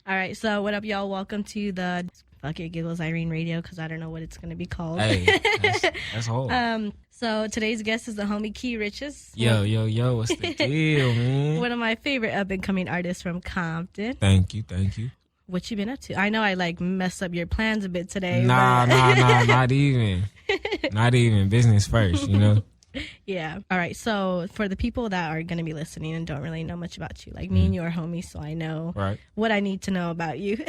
All right, so what up, y'all? Welcome to the fuck it, Giggles Irene Radio, because I don't know what it's gonna be called. Hey, that's whole. So today's guest is the homie Kee Riche. Yo, what's the deal, man? One of my favorite up and coming artists from Compton. Thank you. What you been up to? I know I messed up your plans a bit today. Nah, not even. Not even. Business first, you know? Yeah. All right. So for the people that are going to be listening and don't really know much about you, like me and you are homies, so I know what I need to know about you.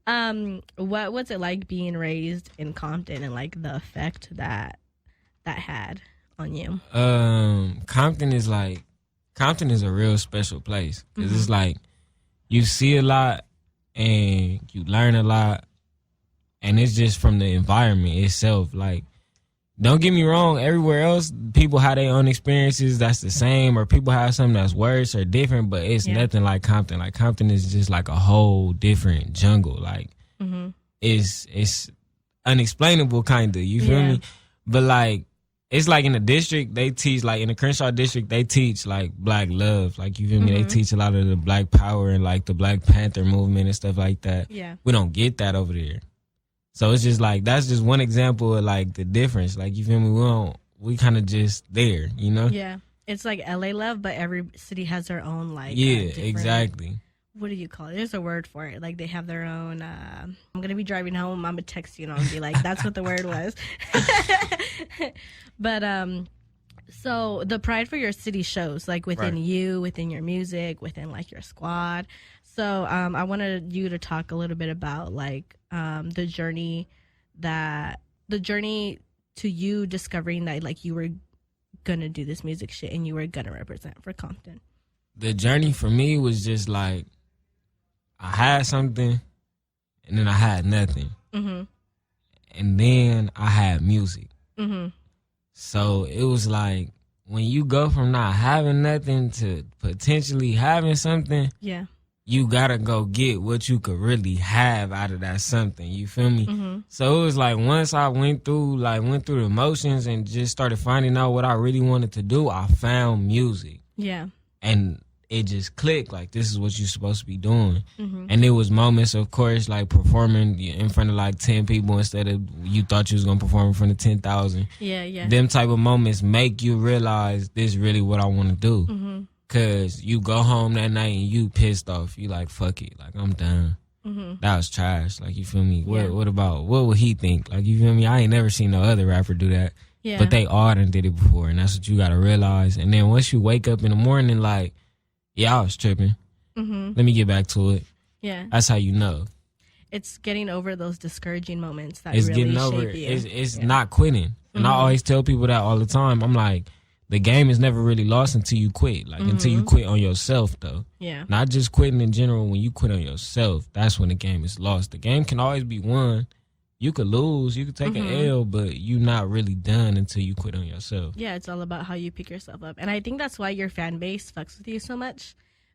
What's it like being raised in Compton and the effect that had on you? Compton is a real special place because it's you see a lot and you learn a lot, and it's just from the environment itself. Don't get me wrong, everywhere else, people have their own experiences that's the same, or people have something that's worse or different, but it's nothing like Compton. Compton is just a whole different jungle. It's unexplainable, kind of. You feel me? But, it's in the district, they teach, in the Crenshaw district, they teach, black love. You feel me? They teach a lot of the black power and, the Black Panther movement and stuff like that. Yeah. We don't get that over there. So it's just that's just one example of the difference. You feel me? We kind of just there, you know? Yeah. It's like LA love, but every city has their own exactly. What do you call it? There's a word for it. They have their own. I'm gonna be driving home. I'm gonna text you and I'll be like, that's what the word was. But so the pride for your city shows within you, within your music, within your squad. So I wanted you to talk a little bit about the journey to you discovering that you were gonna do this music shit and you were gonna represent for Compton. The journey for me was just I had something and then I had nothing. Mm-hmm. And then I had music. Mm-hmm. So it was when you go from not having nothing to potentially having something, you gotta go get what you could really have out of that something. You feel me? Mm-hmm. So it was once I went through the motions and just started finding out what I really wanted to do, I found music. Yeah. And it just clicked, this is what you're supposed to be doing. Mm-hmm. And there was moments, of course, performing in front of 10 people instead of you thought you was going to perform in front of 10,000. Yeah. Them type of moments make you realize this is really what I want to do. Mm-hmm. Cause you go home that night and you pissed off. You fuck it. I'm done. Mm-hmm. That was trash. You feel me? Yeah. What would he think? You feel me? I ain't never seen no other rapper do that. Yeah. But they all done did it before, and that's what you gotta realize. And then once you wake up in the morning, I was tripping. Mm-hmm. Let me get back to it. Yeah. That's how you know. It's getting over those discouraging moments that it's really getting over shape you. It's not quitting. And I always tell people that all the time. I'm the game is never really lost until you quit. Until you quit on yourself, though. Yeah. Not just quitting in general. When you quit on yourself, that's when the game is lost. The game can always be won. You could lose. You could take an L, but you're not really done until you quit on yourself. Yeah, it's all about how you pick yourself up. And I think that's why your fan base fucks with you so much,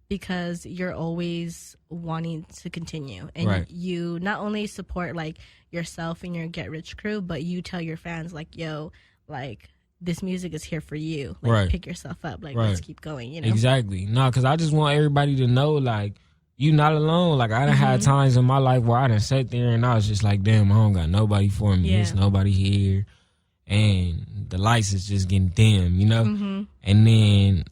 because you're always wanting to continue. And you not only support, yourself and your Get Rich crew, but you tell your fans, yo, this music is here for you. Pick yourself up. Let's keep going, you know? Exactly. No, because I just want everybody to know, you not alone. I done had times in my life where I done sat there and I was just damn, I don't got nobody for me. There's nobody here. And the lights is just getting dim, you know? Mm-hmm. And then,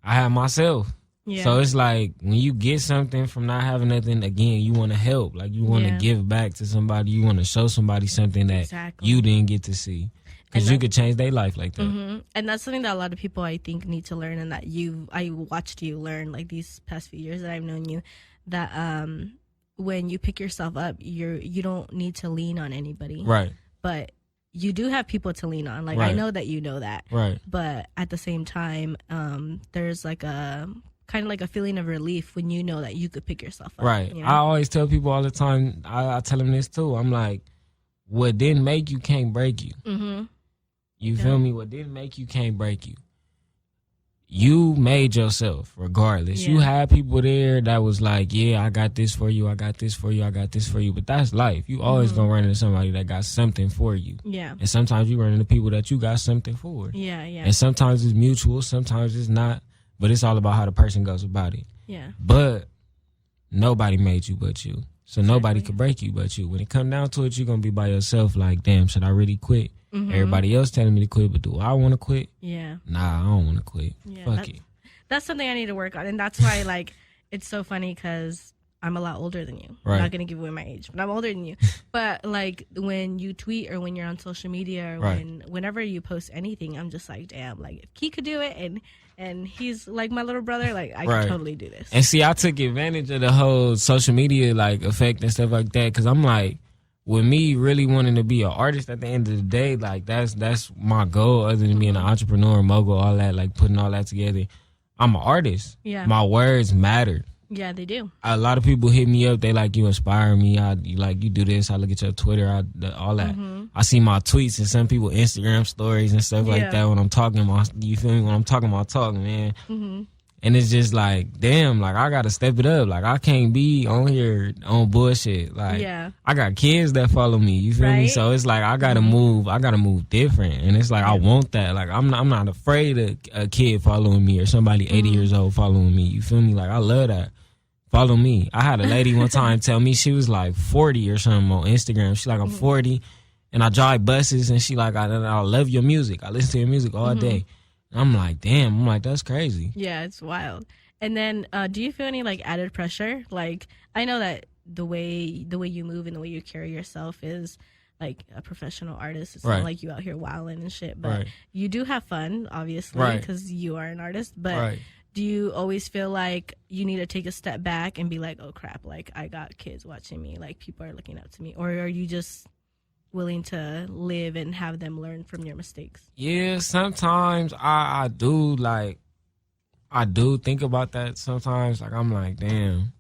I have myself. Yeah. So it's when you get something from not having nothing, again, you want to help. You want to give back to somebody. You want to show somebody something that you didn't get to see. Because you could change their life like that. Mm-hmm. And that's something that a lot of people, I think, need to learn, and that I watched you learn these past few years that I've known you, that when you pick yourself up, you don't need to lean on anybody. Right. But you do have people to lean on. I know that you know that. Right. But at the same time, there's a kind of a feeling of relief when you know that you could pick yourself up. Right. You know? I always tell people all the time, I tell them this too. I'm what didn't make you can't break you. Mm-hmm. You feel me? What didn't make you can't break you. You made yourself, regardless. Yeah. You had people there that was I got this for you, I got this for you, I got this for you. But that's life. You always gonna run into somebody that got something for you. Yeah. And sometimes you run into people that you got something for. Yeah. And sometimes it's mutual, sometimes it's not. But it's all about how the person goes about it. Yeah. But nobody made you but you. So nobody could break you but you. When it come down to it, you're going to be by yourself like, damn, should I really quit? Mm-hmm. Everybody else telling me to quit, but do I want to quit? Yeah. Nah, I don't want to quit. Yeah, Fuck it. That's something I need to work on. And that's why, like, it's so funny because I'm a lot older than you. Right. I'm not going to give away my age, but I'm older than you. But, like, when you tweet or when you're on social media or whenever you post anything, I'm just like, damn, like, if Kee could do it and he's like my little brother, like, I could totally do this. And see, I took advantage of the whole social media, like, effect and stuff like that because I'm like, with me really wanting to be an artist at the end of the day, like, that's my goal other than being an entrepreneur, mogul, all that, like, putting all that together. I'm an artist. Yeah. My words matter. Yeah, they do. A lot of people hit me up. They like, you inspire me. You do this. I look at your Twitter, all that. Mm-hmm. I see my tweets and some people Instagram stories and stuff like that when I'm talking about, you feel me? When I'm talking about talking, man. Mm-hmm. And it's just like, damn, like, I got to step it up. Like, I can't be on here on bullshit. Like, I got kids that follow me. You feel me? So it's like, I got to move. I got to move different. And it's like, I want that. Like, I'm not afraid of a kid following me or somebody 80 years old following me. You feel me? Like, I love that. Follow me. I had a lady one time tell me she was like 40 or something on Instagram. She like, I'm 40 and I drive buses and she like, I love your music. I listen to your music all day. I'm like, damn. I'm like, that's crazy. Yeah, it's wild. And then, do you feel any like added pressure? Like, I know that the way you move and the way you carry yourself is like a professional artist. It's not like you out here wilding and shit. But you do have fun, obviously, because you are an artist. But do you always feel like you need to take a step back and be like, oh crap, like I got kids watching me, like people are looking up to me, or are you just willing to live and have them learn from your mistakes? Yeah, sometimes I do think about that sometimes. Like, I'm like, damn,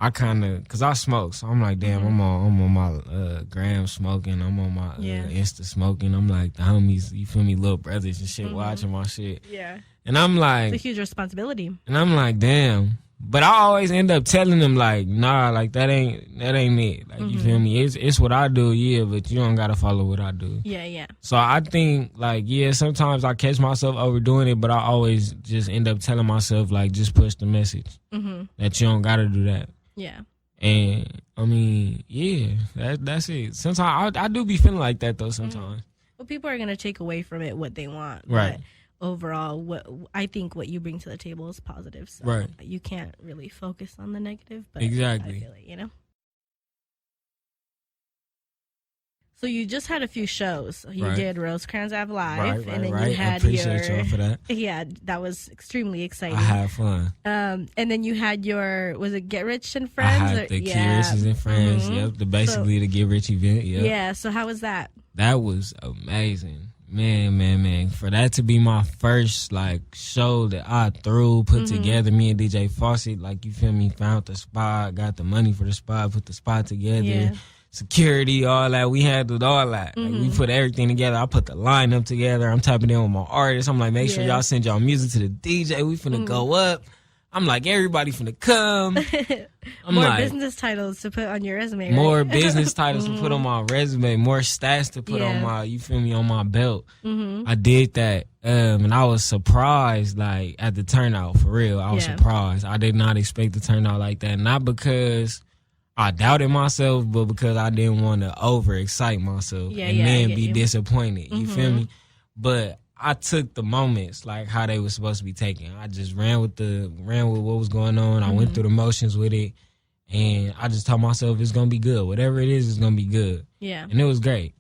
I kind of, because I smoke, so I'm like, damn, I'm on my gram smoking, I'm on my Insta smoking. I'm like, the homies, you feel me, little brothers and shit watching my shit. Yeah. And I'm like, it's a huge responsibility. And I'm like, damn. But I always end up telling them like, nah, like that ain't it. Like, you feel me? It's what I do, yeah, but you don't gotta follow what I do. Yeah, yeah. So I think like, yeah, sometimes I catch myself overdoing it, but I always just end up telling myself like, just push the message that you don't gotta do that. Yeah. And I mean, yeah, that's it. Sometimes I do be feeling like that though. Sometimes. Well, people are gonna take away from it what they want, right? But overall, I think what you bring to the table is positive. So you can't really focus on the negative. But exactly. I feel it, you know. So you just had a few shows. You did Rosecrans Ave Live, and then you had I appreciate y'all for that. Yeah, that was extremely exciting. I had fun. And then you had your, was it Get Rich and Friends? I had the Kee Riche and Friends. Yep, basically the Get Rich event. Yep. Yeah. So how was that? That was amazing. Man. For that to be my first, like, show that I put together, me and DJ Fawcett, like, you feel me, found the spot, got the money for the spot, put the spot together, security, all that. We handled all that. Like, we put everything together. I put the lineup together. I'm tapping in with my artists. I'm like, make sure y'all send y'all music to the DJ. We finna go up. I'm like, everybody finna come. More business titles to put on your resume. More business titles to put on my resume. More stats to put on my, you feel me, on my belt. I did that. And I was surprised, like, at the turnout, for real. I was surprised. I did not expect the turnout like that. Not because I doubted myself, but because I didn't want to overexcite myself and then be disappointed. You feel me? But I took the moments like how they were supposed to be taken. I just ran with what was going on. I went through the motions with it, and I just told myself it's gonna be good. Whatever it is, it's gonna be good. Yeah, and it was great.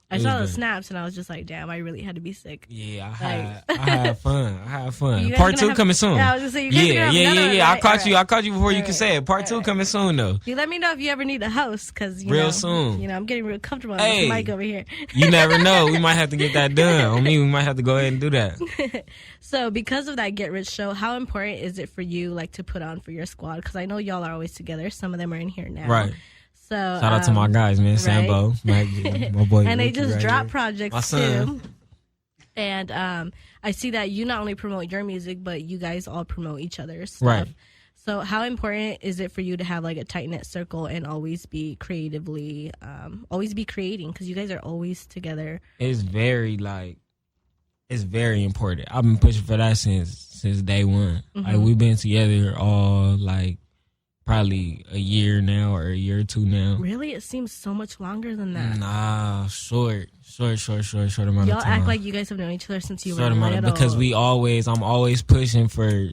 I saw the snaps, and I was just like, damn, I really had to be sick. Yeah, I had fun. Part 2 coming soon. Yeah, I was gonna say, yeah. I caught you before you could say it. Part 2 coming soon, though. You let me know if you ever need a host, because real soon. You know, I'm getting real comfortable on this mic over here. You never know. We might have to get that done. On me, we might have to go ahead and do that. So, because of that Get Rich show, how important is it for you, like, to put on for your squad? Because I know y'all are always together. Some of them are in here now. Right. So, shout out to my guys, man. Sambo, my boy. And they just dropped projects too. And I see that you not only promote your music, but you guys all promote each other's stuff. Right. So how important is it for you to have like a tight-knit circle and always be creating? Because you guys are always together. It's very important. I've been pushing for that since day one. Like, we've been together all like probably a year now or a year or two now. Really? It seems so much longer than that. Nah, short amount Y'all of time. act like you guys have known each other since you were little. Because I'm always pushing for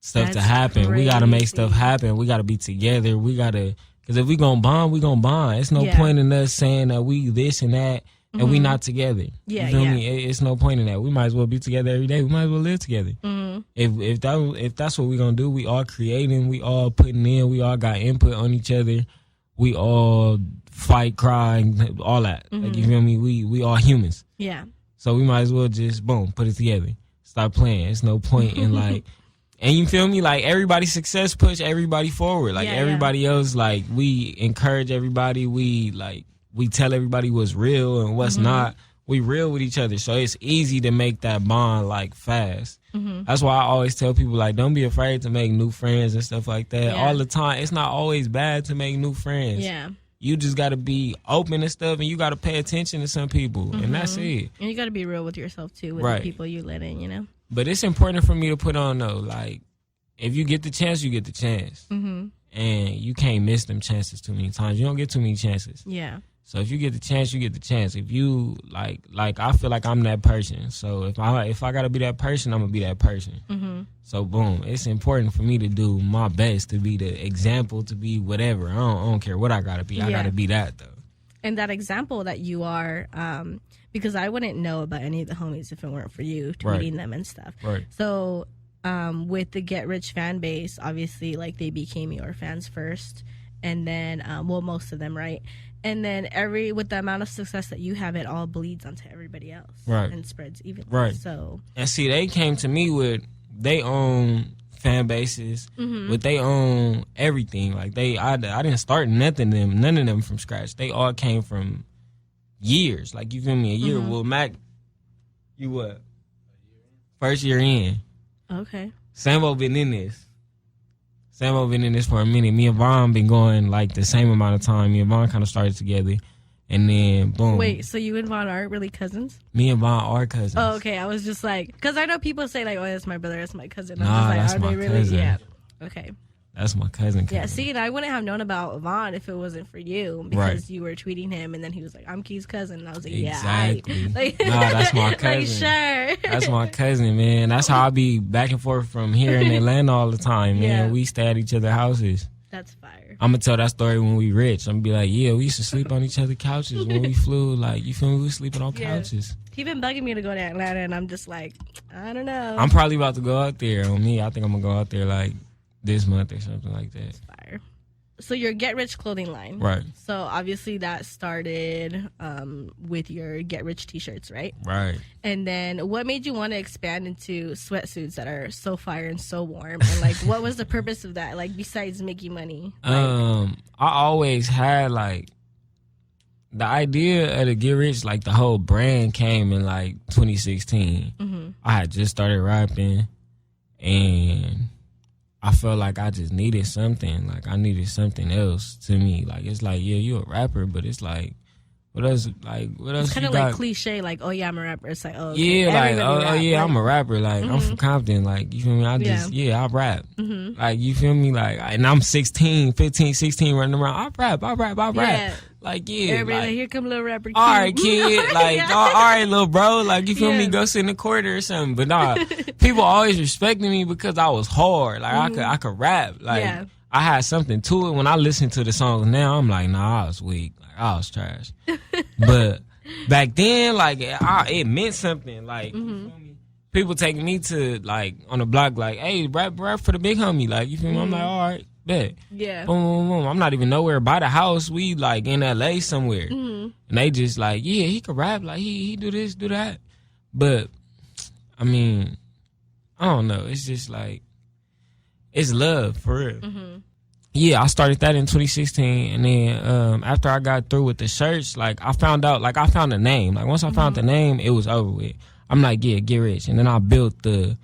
stuff to happen. Crazy. We got to make stuff happen. We got to be together. Because if we gonna bond, we gonna bond. It's no point in us saying that we this and that and we not together. Yeah, you feel me? It's no point in that. We might as well be together every day. We might as well live together. If that's what we gonna do, we all creating, we all putting in, we all got input on each other. We all fight, cry, all that. Like, you feel me? We all humans. Yeah. So we might as well just boom, put it together. Stop playing. It's no point in like. And you feel me? Like, everybody's success push everybody forward. Like, everybody else, like, we encourage everybody. We tell everybody what's real and what's not. We real with each other. So it's easy to make that bond, like, fast. That's why I always tell people, like, don't be afraid to make new friends and stuff like that. All the time. It's not always bad to make new friends. Yeah. You just got to be open and stuff, and you got to pay attention to some people. And that's it. And you got to be real with yourself, too, with the people you let in, you know? But it's important for me to put on, though, like, if you get the chance, you get the chance. And you can't miss them chances too many times. You don't get too many chances. Yeah. So if you get the chance, you get the chance. If you, like I feel like I'm that person. So if I got to be that person, I'm going to be that person. So, boom, it's important for me to do my best, to be the example, to be whatever. I don't care what I got to be. I got to be that, though. And that example that you are, because I wouldn't know about any of the homies if it weren't for you tweeting them and stuff. Right. So with the Get Rich fan base, obviously, like, they became your fans first, and then, most of them, right? And then with the amount of success that you have, it all bleeds onto everybody else, right? And spreads evenly, right? So, and see, they came to me with their own fan bases, with their own everything. Like, I didn't start none of them from scratch. They all came from years. Like, you feel me? A year. Well, Mac, you what? First year in. Okay. Sambo been in this. For a minute. Me and Vaughn been going like the same amount of time. Me and Vaughn kind of started together, and then boom. Wait, so you and Vaughn aren't really cousins? Me and Vaughn are cousins. Oh, okay. I was just like, because I know people say like, "Oh, that's my brother, that's my cousin." I'm nah, just like, that's are my they really? cousin. Yeah. Okay. That's my cousin. Yeah, see, and I wouldn't have known about Vaughn if it wasn't for you, because you were tweeting him, and then he was like, "I'm Kee's cousin," and I was like, exactly. "Yeah, like, nah, that's my cousin. Like, sure, that's my cousin, man. That's how I be back and forth from here in Atlanta all the time, man. Yeah. We stay at each other's houses. That's fire. I'm gonna tell that story when we rich. I'm gonna be like, yeah, we used to sleep on each other's couches when we flew. Like, you feel me? We was sleeping on couches. He been bugging me to go to Atlanta, and I'm just like, I don't know. I'm probably about to go out there. On me, I think I'm gonna go out there like this month or something like that. That's fire. So your Get Rich clothing line. Right. So obviously that started with your Get Rich t-shirts, right? Right. And then what made you want to expand into sweatsuits that are so fire and so warm? And like, what was the purpose of that? Like, besides making money? I always had like the idea of the Get Rich, like the whole brand came in like 2016. I had just started rapping, and I felt like I just needed something. Like, I needed something else to me. Like, it's like, yeah, you a rapper, but it's like, what else? Like, what else? It's kind of like cliche. Like, oh yeah, I'm a rapper. It's like, oh okay. Yeah, like, oh yeah, like, I'm a rapper. Like, I'm from Compton. Like, you feel me? I rap. Like, you feel me? Like, and I'm 15, 16 running around. I rap. Yeah. Like, yeah. Everybody like, like, here come little rapper. All right, kid. Like, all right, little bro. Like, you feel Yeah. me? Go sit in the corner or something. But nah, people always respected me because I was hard. Like, I could rap. Like, I had something to it. When I listen to the songs now, I'm like, nah, I was weak. Like, I was trash. But back then, like, it meant something. Like, you feel me? People taking me to, like, on the block, like, hey, rap for the big homie. Like, you feel me? I'm like, all right. Bet. Yeah. Boom, boom, boom. I'm not even nowhere by the house. We like in LA somewhere. And they just like, yeah, he could rap. Like, he do this, do that. But, I mean, I don't know. It's just like, it's love for real. Yeah, I started that in 2016. And then after I got through with the shirts, like, I found a name. Like, once I found the name, it was over with. I'm like, yeah, Get Rich. And then I built the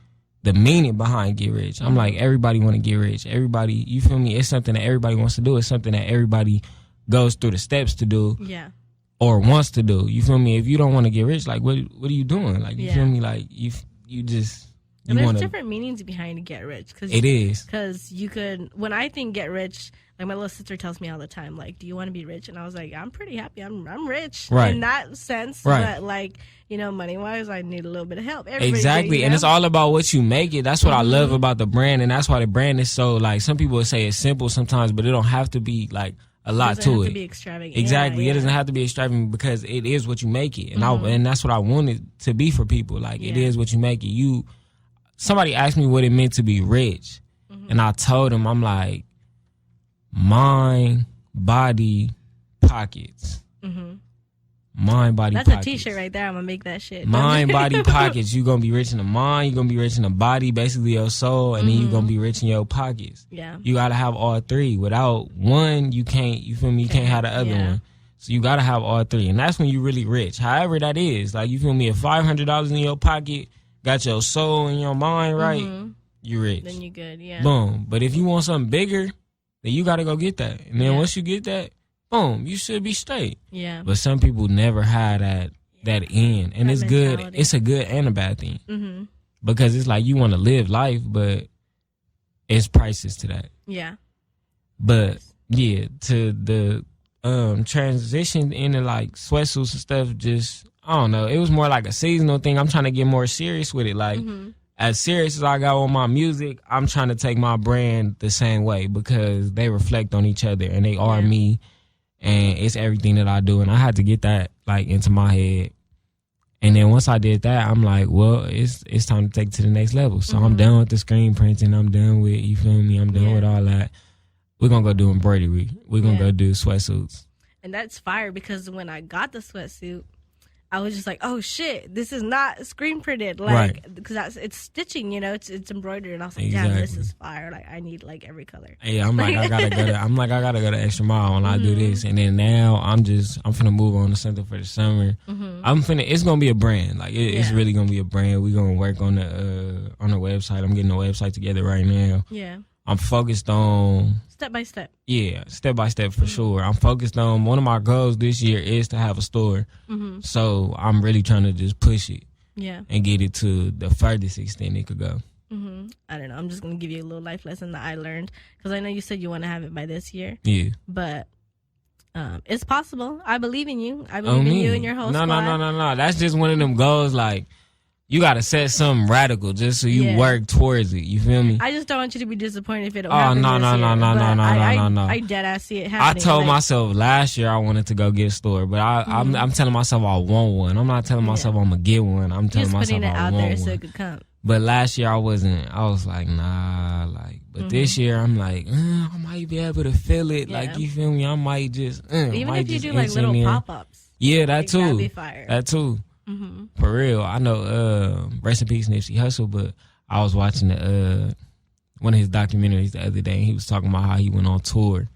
meaning behind Get Rich. I'm like, everybody want to get rich. Everybody, you feel me? It's something that everybody wants to do. It's something that everybody goes through the steps to do. Yeah. Or wants to do. You feel me? If you don't want to get rich, like, what are you doing? Like, you feel me? Like, you just... And there's different meanings behind get rich. It is. Because you could, when I think get rich, like my little sister tells me all the time, like, do you want to be rich? And I was like, I'm pretty happy. I'm rich in that sense. But like, you know, money wise, I need a little bit of help. Exactly. And it's all about what you make it. That's what I love about the brand. And that's why the brand is so, like, some people would say it's simple sometimes, but it don't have to be like a lot to it. It doesn't have to be extravagant. Exactly. It doesn't have to be extravagant because it is what you make it. And and that's what I wanted to be for people. Like, it is what you make it. Somebody asked me what it meant to be rich. And I told them, I'm like, mind, body, pockets. Mind, body, That's pockets. That's a t-shirt right there. I'm going to make that shit. Mind, body, pockets. You're going to be rich in the mind. You're going to be rich in the body, basically your soul. And then you're going to be rich in your pockets. Yeah. You got to have all three. Without one, you can't, you feel me? You can't have the other one. So you got to have all three. And that's when you're really rich. However that is. Like, you feel me? If $500 in your pocket, got your soul and your mind right, you're rich. Then you're good, yeah. Boom. But if you want something bigger, then you got to go get that. And then once you get that, boom, you should be straight. Yeah. But some people never had that end. And it's good. It's a good and a bad thing. Because it's like you want to live life, but it's prices to that. Yeah. But, yeah, to the transition into, like, sweatsuits and stuff, just, I don't know. It was more like a seasonal thing. I'm trying to get more serious with it. Like, as serious as I got on my music, I'm trying to take my brand the same way because they reflect on each other and they are me. And it's everything that I do. And I had to get that, like, into my head. And then once I did that, I'm like, well, it's time to take it to the next level. So I'm done with the screen printing. I'm done with, you feel me? I'm done with all that. We're going to go do embroidery. We're going to go do sweatsuits. And that's fire because when I got the sweatsuit, I was just like, oh shit, this is not screen printed, like, because it's stitching, you know, it's embroidered, and I was like, damn, this is fire. Like, I need like every color. Yeah, I'm like, I gotta go the extra mile when I do this, and then now I'm finna move on to something for the summer. It's gonna be a brand, like it's really gonna be a brand. We gonna work on the website. I'm getting the website together right now. Yeah. I'm focused on step by step. Yeah, step by step for sure. I'm focused on one of my goals this year is to have a store. So I'm really trying to just push it. Yeah. And get it to the furthest extent it could go. I don't know. I'm just gonna give you a little life lesson that I learned because I know you said you want to have it by this year. Yeah. But it's possible. I believe in you. I believe in you and your whole squad. No. That's just one of them goals. Like, you got to set something radical just so you work towards it. You feel me? I just don't want you to be disappointed if it don't happen no. I dead ass see it happening. I told myself last year I wanted to go get a store, but I'm telling myself I want one. I'm not telling myself I'm going to get one. I'm telling myself I want one. Just putting it out there so it could come. But last year I was like, nah, like, but this year I'm like, I might be able to feel it. Yeah. Like, you feel me? I might just, even if you do like little pop-ups. Yeah, that too. That'd be fire. That too. For real. I know, rest in peace, Nipsey Hussle, but I was watching one of his documentaries the other day, and he was talking about how he went on tour,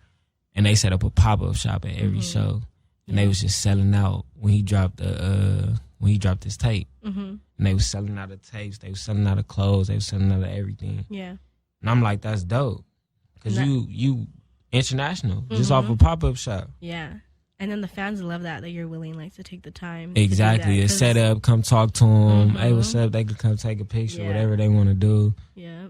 and they set up a pop-up shop at every show, and they was just selling out when he dropped his tape. And they was selling out of tapes, they was selling out of clothes, they was selling out of everything. Yeah. And I'm like, that's dope. Because you international, just off a pop-up shop. Yeah. And then the fans love that you're willing, like, to take the time. Exactly. It's set up, come talk to them. Hey, what's up? They could come take a picture, whatever they want to do. Yeah.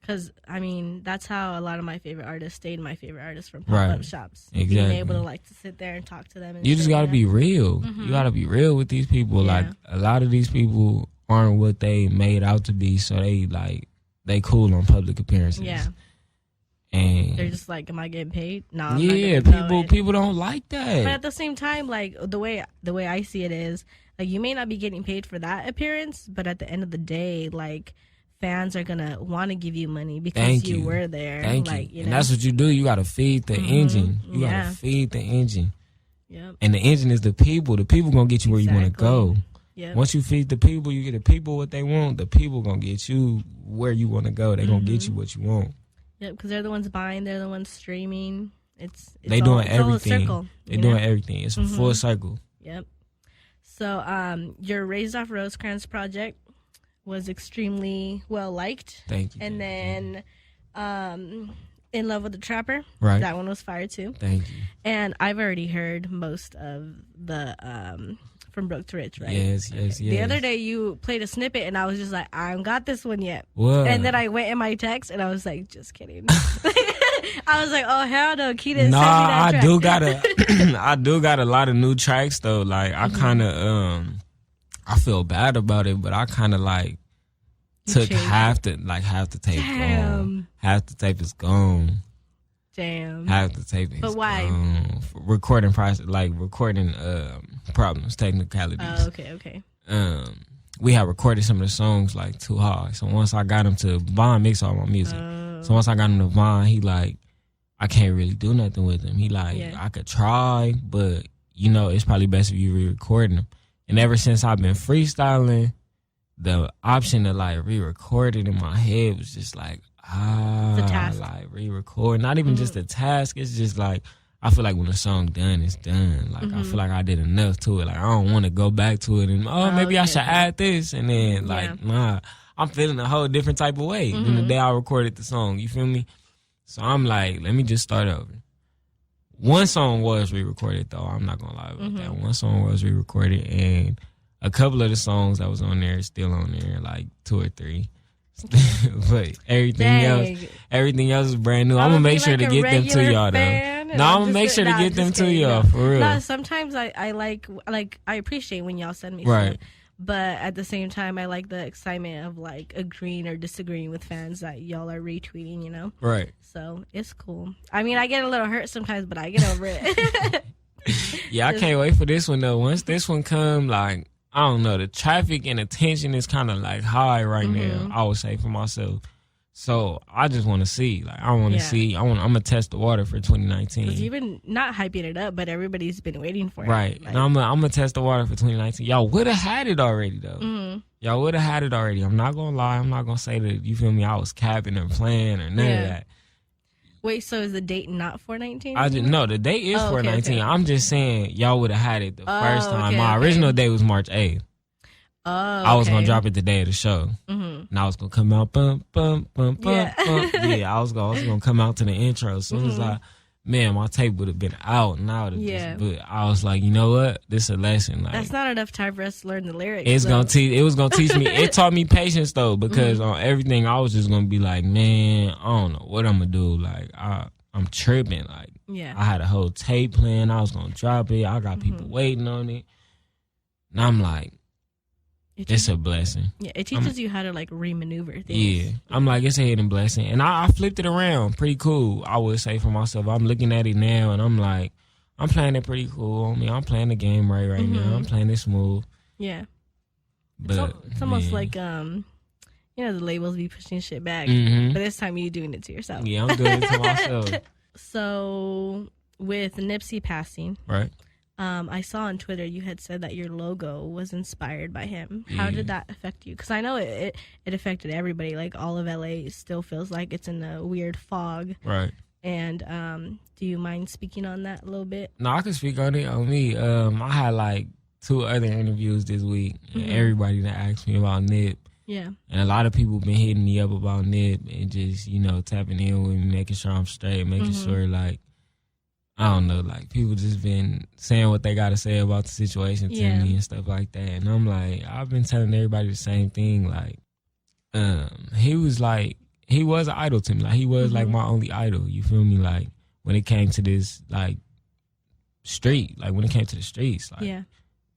Because, I mean, that's how a lot of my favorite artists stayed my favorite artists from pop-up shops. Exactly. Being able to, like, to sit there and talk to them. And you just got to be real. You got to be real with these people. Yeah. Like, a lot of these people aren't what they made out to be, so they cool on public appearances. Yeah. And they're just like, am I getting paid? No, I'm not people don't like that. But at the same time, like, the way I see it is, like, you may not be getting paid for that appearance, but at the end of the day, like, fans are gonna want to give you money because you were there. Thank like, you. And that's what you do. You gotta feed the engine. You gotta feed the engine. Yep. And the engine is the people. The people gonna get you where you want to go. Yep. Once you feed the people, you get the people what they want. The people gonna get you where you want to go. They gonna get you what you want. Yep, because they're the ones buying, they're the ones streaming. They doing everything. They're doing everything. It's a full circle. Yep. So your Raised Off Rosecrans project was extremely well liked. Thank you. And then In Love with the Trapper. Right. That one was fire too. Thank you. And I've already heard most of the from Broke to Rich, right? Yes. The other day you played a snippet and I was just like, I don't got this one yet. What? And then I went in my text and I was like, just kidding. I was like, oh hell no, Kee didn't send me that track. I do got a lot of new tracks though. Like I kind of I feel bad about it, but I kind of like took half the tape gone. Half the tape is gone. Damn. Half the tape is But why? gone. Recording process, like recording problems, technicalities. Oh, okay. We had recorded some of the songs like too hard. So once I got him to Vaughn mix all my music. So once I got him to Vaughn, he like, I can't really do nothing with him. He like, I could try, but you know, it's probably best if you re-recording them. And ever since I've been freestyling, the option to like re-record it in my head was just like, it's a task. Like re-record. Not even just a task. It's just like, I feel like when the song done, it's done. Like I feel like I did enough to it. Like I don't want to go back to it and maybe I should add this and then like nah. I'm feeling a whole different type of way than the day I recorded the song. You feel me? So I'm like, let me just start over. One song was re-recorded though. I'm not gonna lie about that. One song was re-recorded and a couple of the songs that was on there is still on there, like 2 or 3. But everything else is brand new. I'm gonna make sure to get them to y'all though. No, I'm gonna make sure to get them to y'all for real. No, sometimes I like I appreciate when y'all send me stuff. But at the same time, I like the excitement of like agreeing or disagreeing with fans that y'all are retweeting, you know? Right. So it's cool. I mean, I get a little hurt sometimes, but I get over it. Yeah, I can't wait for this one though. Once this one come, like, I don't know, the traffic and attention is kind of like high right now, I would say for myself. So I just want to see, like, I want to see. I'm gonna test the water for 2019. Because you've been not hyping it up, but everybody's been waiting for it. Right. Like, I'm gonna test the water for 2019. Y'all would have had it already though. Y'all would have had it already. I'm not gonna lie. I'm not gonna say that. You feel me? I was capping or playing or none of that. Wait, so is the date not 4/19? No, the date is 4/19. Okay. I'm just saying y'all would have had it the first time. My original date was March 8th. Oh, I was gonna drop it the day of the show, and I was gonna come out, bum. Yeah, I was gonna come out to the intro. As soon as my tape would have been out, and I would have but I was like, you know what? This is a lesson. Like, that's not enough time for us to learn the lyrics. It was gonna teach me. It taught me patience though, because on everything I was just gonna be like, man, I don't know what I'm gonna do. Like I'm tripping. Like I had a whole tape plan. I was gonna drop it. I got people waiting on it, and I'm like. It's a blessing. Yeah, it teaches you how to like re-maneuver things. Yeah, I'm like, it's a hidden blessing. And I flipped it around pretty cool, I would say for myself. I'm looking at it now and I'm like, I'm playing it pretty cool. I mean, I'm playing the game right now. I'm playing it smooth. Yeah. But it's almost like, the labels be pushing shit back. But this time you're doing it to yourself. Yeah, I'm doing it to myself. So, with Nipsey passing. Right. I saw on Twitter you had said that your logo was inspired by him. How did that affect you? Because I know it affected everybody. Like, all of LA still feels like it's in a weird fog. Right. And do you mind speaking on that a little bit? No, I can speak on it. On me, I had like 2 other interviews this week, and everybody that asked me about Nip. Yeah. And a lot of people been hitting me up about Nip and just, tapping in with me, making sure I'm straight, making sure, like, I don't know, like, people just been saying what they got to say about the situation to me and stuff like that. And I'm like, I've been telling everybody the same thing. Like, he was an idol to me. Like, he was like my only idol. You feel me? Like, when it came to this, like, street, like, when it came to the streets, like,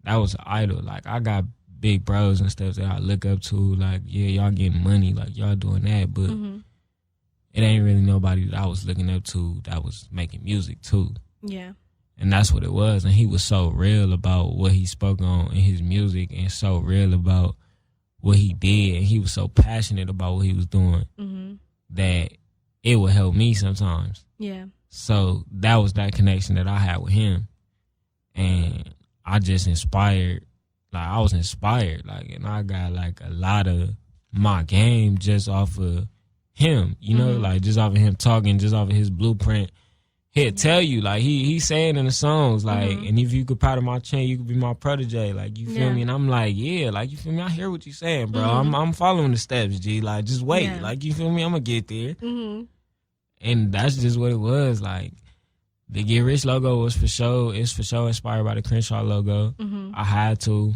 that was an idol. Like, I got big bros and stuff that I look up to. Like, yeah, y'all getting money. Like, y'all doing that. But it ain't really nobody that I was looking up to that was making music too. Yeah. And that's what it was. And he was so real about what he spoke on in his music and so real about what he did. And he was so passionate about what he was doing that it would help me sometimes. Yeah. So that was that connection that I had with him. And I just inspired. Like, I was inspired. Like, and I got like a lot of my game just off of him, like just off of him talking, just off of his blueprint. He'll tell you, like, he saying in the songs, like, and if you could powder my chain, you could be my protege, like, you feel me? And I'm like, yeah, like, you feel me? I hear what you saying, bro. I'm following the steps, G. Like, just wait, like, you feel me? I'm gonna get there. And that's just what it was, like, The Get Rich logo was for sure. It's for sure inspired by the Crenshaw logo. I had to.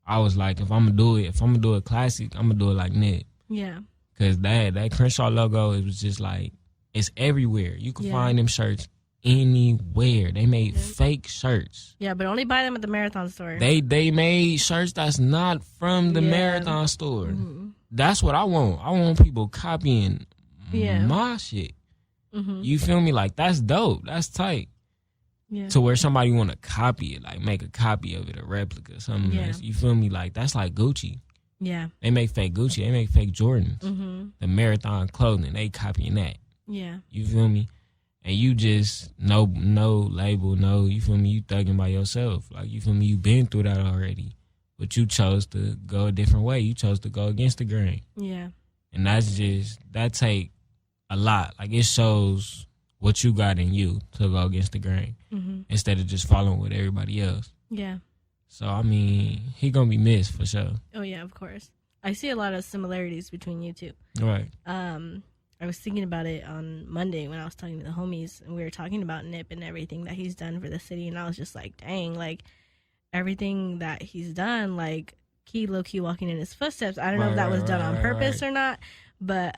I was like, if I'm gonna do it classic, I'm gonna do it like Nip. Yeah. Cause that Crenshaw logo, it was just like, it's everywhere. You can find them shirts anywhere. They made fake shirts. Yeah, but only buy them at the Marathon store. They made shirts that's not from the Marathon store. That's what I want. I want people copying my shit. You feel me? Like, that's dope. That's tight. Yeah. To where somebody want to copy it, like make a copy of it, a replica, something else. You feel me? Like, that's like Gucci. Yeah. They make fake Gucci. They make fake Jordans. The Marathon clothing, they copying that. Yeah. You feel me? And you just no label, you feel me? You thugging by yourself. Like, you feel me? You been through that already. But you chose to go a different way. You chose to go against the grain. Yeah. And that take a lot. Like, it shows what you got in you to go against the grain instead of just following with everybody else. Yeah. So, I mean, he gonna be missed for sure. Oh, yeah, of course. I see a lot of similarities between you two. Right. I was thinking about it on Monday when I was talking to the homies, and we were talking about Nip and everything that he's done for the city, and I was just like, dang, like, everything that he's done, like, Kee low-key walking in his footsteps. I don't know if that was done on purpose or not, but,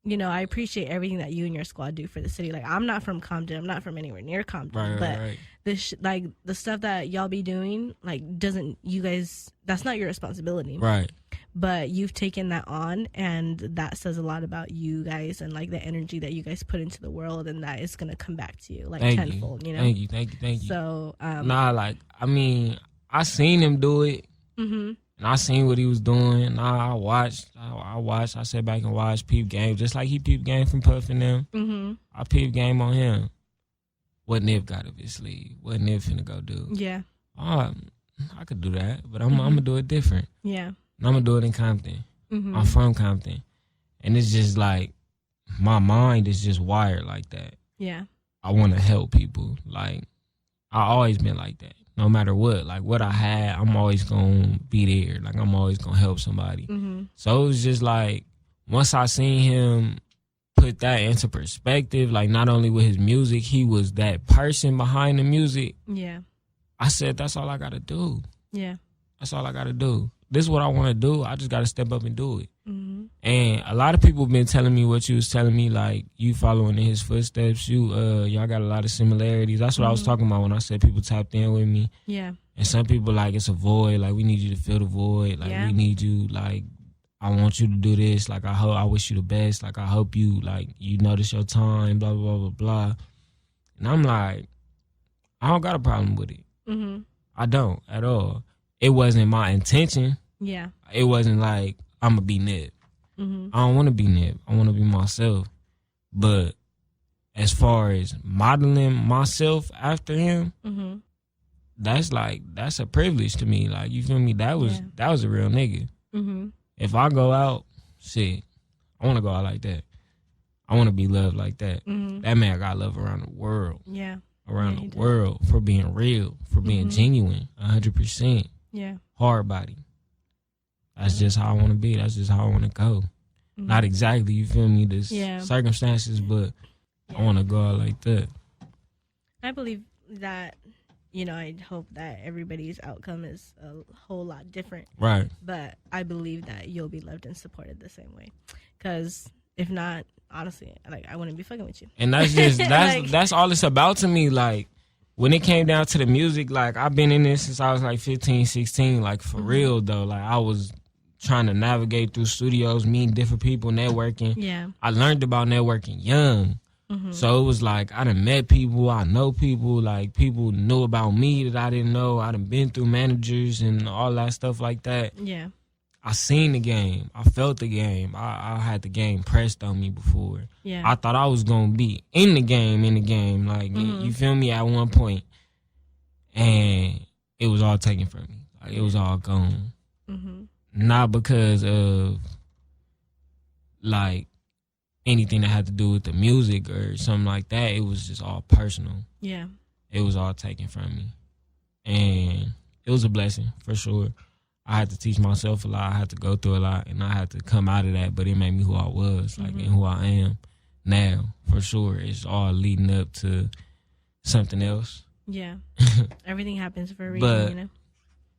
you know, I appreciate everything that you and your squad do for the city. Like, I'm not from Compton. I'm not from anywhere near Compton. But this, like, the stuff that y'all be doing, like, that's not your responsibility. Right. But you've taken that on, and that says a lot about you guys and, like, the energy that you guys put into the world, and that is going to come back to you, like, tenfold, you know? Thank you. So, like, I mean, I seen him do it. And I seen what he was doing. I watched. I sat back and watched peep game, just like he peep game from Puff and them. I peep game on him. What Nip got up his sleeve? What Nip finna go do? Yeah. I could do that, but I'm gonna do it different. Yeah. And I'm gonna do it in Compton. I'm from Compton, and it's just like my mind is just wired like that. Yeah. I want to help people. Like, I always been like that. No matter what, like what I had, I'm always gonna be there. Like, I'm always gonna help somebody. So it was just like, once I seen him put that into perspective, like, not only with his music, he was that person behind the music. Yeah. I said, that's all I gotta do. Yeah. That's all I gotta do. This is what I want to do. I just gotta step up and do it. And a lot of people been telling me what you was telling me, like, you following in his footsteps. Y'all got a lot of similarities. That's what I was talking about when I said people tapped in with me. Yeah. And some people, like, it's a void. Like, we need you to fill the void. Like, we need you. Like, I want you to do this. Like, I wish you the best. Like, I hope you, like, you notice your time. Blah blah blah blah. And I'm like, I don't got a problem with it. I don't at all. It wasn't my intention. Yeah. It wasn't like, I'm going to be Nip. I don't want to be Nip. I want to be myself. But as far as modeling myself after him, that's a privilege to me. Like, you feel me? That was a real nigga. If I go out, shit, I want to go out like that. I want to be loved like that. That man got love around the world. Yeah. Around the world for being real, for being genuine, 100%. Yeah. Hard body. That's just how I want to be. That's just how I want to go. Not exactly, you feel me, this circumstances, but I want to go out like that. I believe that, you know, I hope that everybody's outcome is a whole lot different. Right. But I believe that you'll be loved and supported the same way. Because if not, honestly, like, I wouldn't be fucking with you. And that's just, that's all it's about to me. Like, when it came down to the music, like, I've been in this since I was like 15, 16, like, for real though. Like, I was trying to navigate through studios, meeting different people, networking. Yeah. I learned about networking young. So it was like, I done met people, I know people, like, people knew about me that I didn't know. I done been through managers and all that stuff like that. Yeah. I seen the game. I felt the game. I had the game pressed on me before. Yeah. I thought I was going to be in the game. Like, you feel me, at one point. And it was all taken from me. Like, it was all gone. Not because of, like, anything that had to do with the music or something like that. It was just all personal. Yeah. It was all taken from me. And it was a blessing, for sure. I had to teach myself a lot. I had to go through a lot, and I had to come out of that, but it made me who I was, like, and who I am now, for sure. It's all leading up to something else. Yeah. Everything happens for a reason, but you know?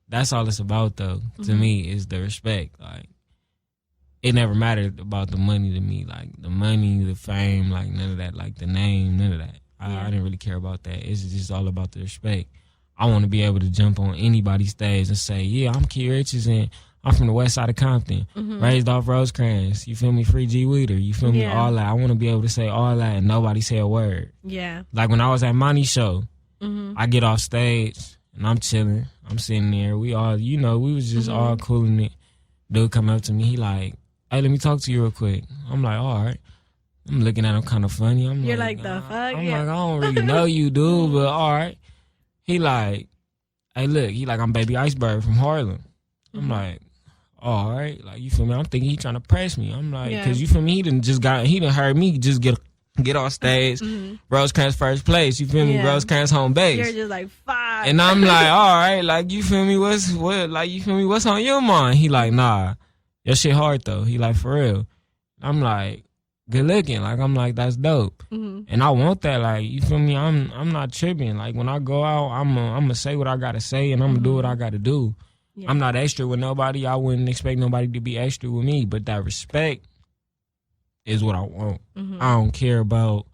That's all it's about, though, to me, is the respect. Like, it never mattered about the money to me. Like, the money, the fame, like, none of that. Like, the name, none of that. I didn't really care about that. It's just all about the respect. I want to be able to jump on anybody's stage and say, yeah, I'm Kee Riche and I'm from the west side of Compton, raised off Rosecrans. You feel me? Free G Weeder. You feel me? All that. I want to be able to say all that and nobody say a word. Yeah. Like when I was at Monty's show, I get off stage and I'm chilling. I'm sitting there. We all, you know, we was just all cooling it. Dude come up to me. He like, hey, let me talk to you real quick. I'm like, all right. I'm looking at him kind of funny. You're like the fuck? I'm like, I don't really know you, dude, but all right. He like, hey, look. He like, I'm Baby Iceberg from Harlem. I'm like, all right. Like, you feel me? I'm thinking he trying to press me. I'm like, because you feel me? He done heard me just get off stage. Rosecrans first place. You feel me? Rosecrans home base. You're just like, fuck. And I'm like, all right. Like, you feel me? What's on your mind? He like, nah. Your shit hard, though. He like, for real. I'm like, good looking. Like, I'm like, that's dope. And I want that. Like, you feel me? I'm not tripping. Like, when I go out, I'm going to say what I got to say and I'm going to do what I got to do. Yeah. I'm not extra with nobody. I wouldn't expect nobody to be extra with me. But that respect is what I want. I don't care about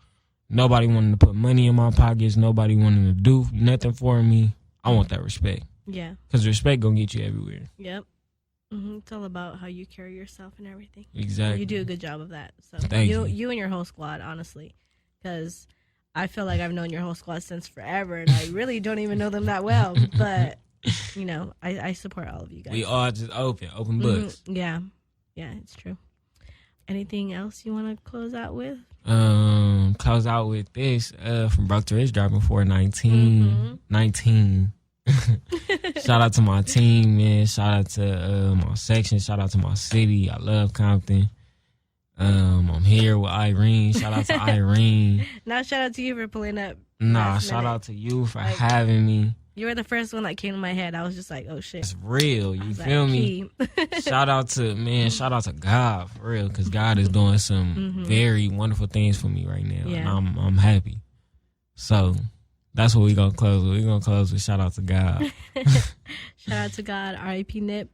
nobody wanting to put money in my pockets, nobody wanting to do nothing for me. I want that respect. Yeah. Because respect going to get you everywhere. Yep. It's all about how you carry yourself and everything. Exactly. You do a good job of that. So Thank you. You and your whole squad, honestly. Because I feel like I've known your whole squad since forever, and I really don't even know them that well. But, you know, I support all of you guys. We all just open books. Yeah. Yeah, it's true. Anything else you want to close out with? Close out with this from Broke to Rich, dropping 4/19. Shout out to my team, man. Shout out to my section. Shout out to my city. I love Compton. I'm here with Irene. Shout out to Irene. Now shout out to you for pulling up. Shout out to you for having me. You were the first one that came to my head. I was just like, oh shit. It's real. You feel me? Shout out to God, for real, because God is doing some very wonderful things for me right now. Yeah. And I'm happy. So that's what we're going to close with. We're going to close with shout out to God. Shout out to God. R.I.P. Nip.